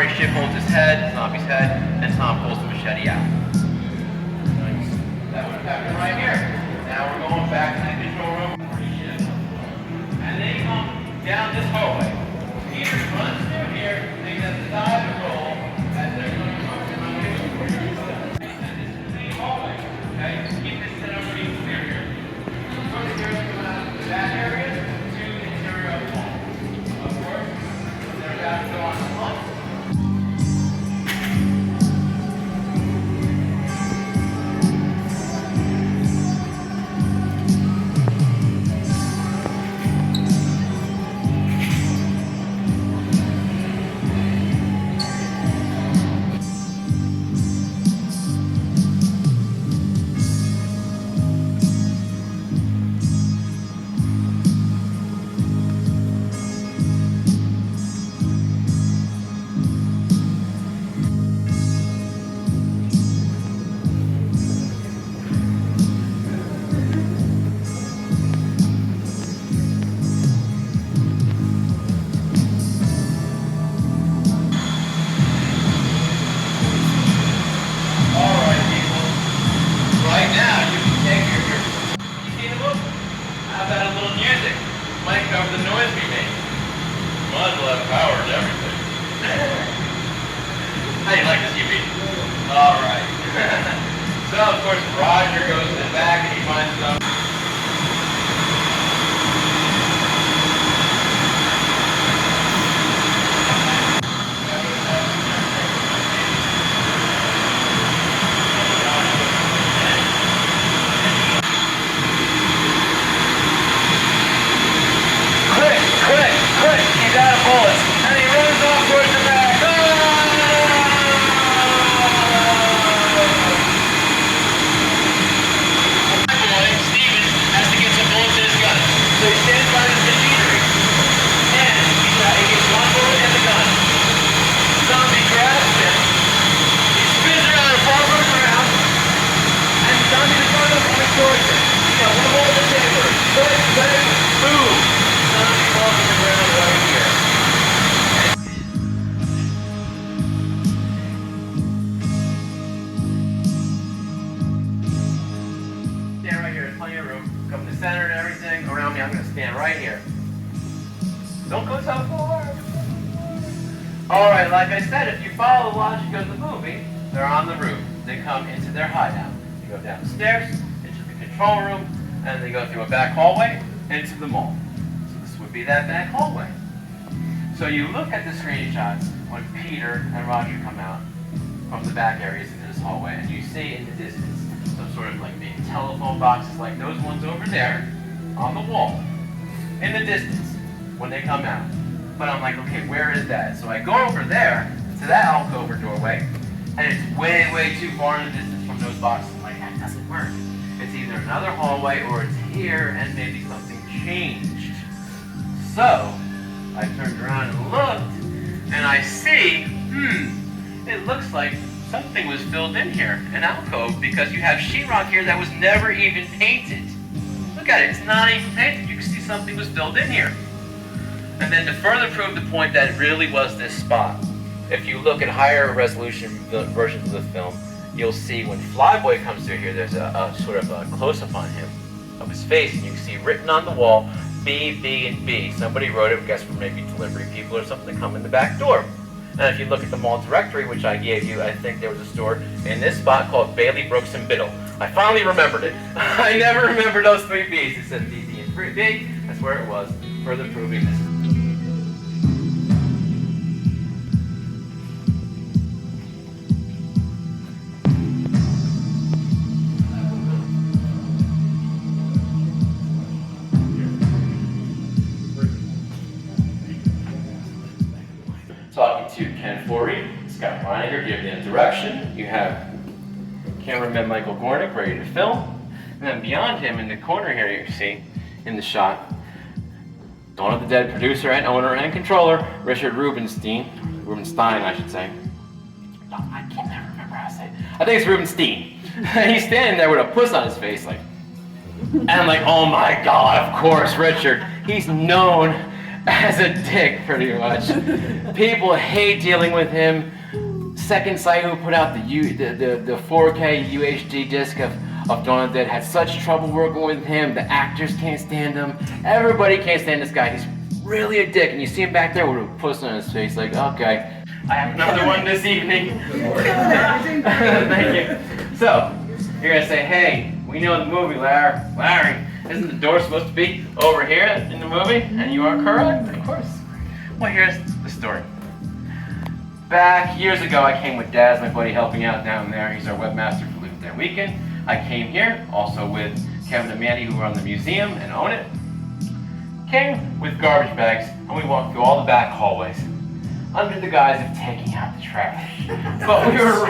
where he holds his head, Zombie's head, and Tom pulls the machete out. That would have happened right here. Now we're going back to the control room. And then you come down this hallway. Peter runs through here, they get the side to roll, as they're going to run for you. And this is the main hallway. Okay? Keep this set up pretty clear here. First, here's coming out of that area to the interior of the wall. Of course, they're about to go on the front. How do you like this, UV? All right. So, of course, Roger goes to the back and he finds some. Quick, he's out of bullets. And he runs off towards the back. So he stands by his machinery, and he gets one bullet in the gun. Zombie grabs him, he spins around and falls on the ground, and Zombie is going up coming towards him. He got one hole in the chamber. Quick, boom! Zombie falls on the ground right here. Stand right here, there's plenty of room. Come to the center and everything around me. I'm going to stand right here. Don't go so far. Alright, like I said, if you follow the logic of the movie, they're on the roof. They come into their hideout. They go down the stairs, into the control room, and they go through a back hallway into the mall. So this would be that back hallway. So you look at the screenshots when Peter and Roger come out from the back areas into this hallway, and you see in the distance some sort of like big telephone boxes like those ones over there on the wall in the distance when they come out. But I'm like, okay, where is that? So I go over there to that alcove or doorway, and it's way too far in the distance from those boxes. I'm like, that doesn't work. It's either another hallway or it's here and maybe something changed. So I turned around and looked, and I see, it looks like something was filled in here, an alcove, because you have sheetrock here that was never even painted. Look at it, it's not even painted. You can see something was filled in here. And then to further prove the point that it really was this spot, if you look at higher resolution versions of the film, you'll see when Flyboy comes through here, there's a sort of a close-up on him, of his face, and you can see written on the wall, B, B, and B. Somebody wrote it, I guess for maybe delivery people or something to come in the back door. And if you look at the mall directory, which I gave you, I think there was a store in this spot called Bailey, Brooks, and Biddle. I finally remembered it. I never remembered those three B's. It said D, D, and B. That's where it was, further proving this. Talking to Ken Forey, Scott Reininger giving the direction. You have cameraman Michael Gornick ready to film. And then beyond him in the corner here, you see in the shot, Dawn of the Dead producer and owner and controller, Richard Rubenstein, I should say. I can't never remember how to say it. I think it's Rubenstein. He's standing there with a puss on his face, like, and I'm like, oh my God, of course, Richard. He's known as a dick, pretty much. People hate dealing with him. Second Sight, who put out the 4K UHD disc of Dawn of the Dead, had such trouble working with him. The actors can't stand him. Everybody can't stand this guy. He's really a dick, and you see him back there with a puss on his face, like, okay, I have another one this evening. Thank you. So, you're gonna say, hey, we know the movie, Larry. Isn't the door supposed to be over here in the movie? And you are correct, of course. Well, here's the story. Back years ago, I came with Daz, my buddy, helping out down there. He's our webmaster for Live There Weekend. I came here, also with Kevin and Mandy, who run the museum and own it. Came with garbage bags, and we walked through all the back hallways under the guise of taking out the trash. But we were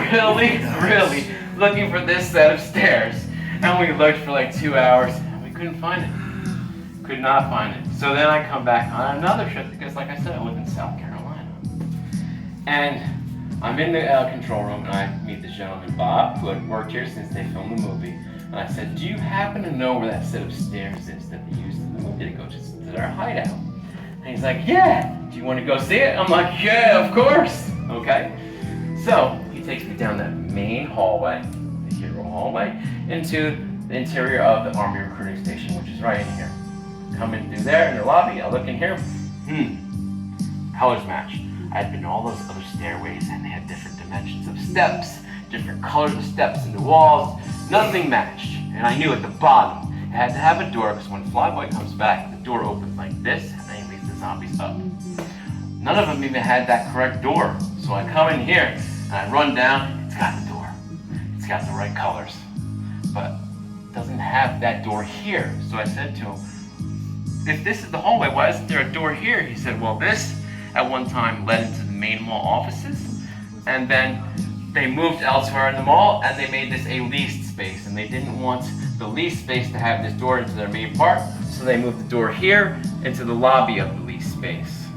really looking for this set of stairs, and we looked for like 2 hours, and we couldn't find it. Could not find it. So then I come back on another trip, because like I said, I live in South Carolina. And I'm in the control room, and I meet this gentleman, Bob, who had worked here since they filmed the movie. And I said, do you happen to know where that set of stairs is that they used in the movie to go to our hideout? And he's like, yeah, do you want to go see it? I'm like, yeah, of course. Okay. So he takes me down that main hallway, the hero hallway, into the interior of the Army recruiting station, which is right in here. Coming through there in the lobby, I look in here, colors match. I'd been to all those other stairways, and they had different dimensions of steps, different colors of steps in the walls. Nothing matched. And I knew at the bottom, it had to have a door, because when Flyboy comes back, the door opens like this, and then he leads the zombies up. None of them even had that correct door. So I come in here, and I run down, it's got the door. It's got the right colors. But it doesn't have that door here. So I said to him, if this is the hallway, why isn't there a door here? He said, well, this at one time led into the main mall offices, and then they moved elsewhere in the mall, and they made this a leased space, and they didn't want the leased space to have this door into their main part, so they moved the door here into the lobby of the leased space.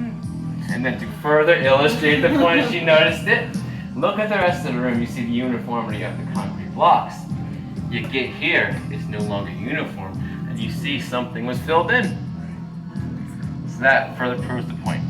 And then to further illustrate the point, if you noticed it, look at the rest of the room. You see the uniformity of the concrete blocks. You get here, it's no longer uniform, and you see something was filled in. So that further proves the point.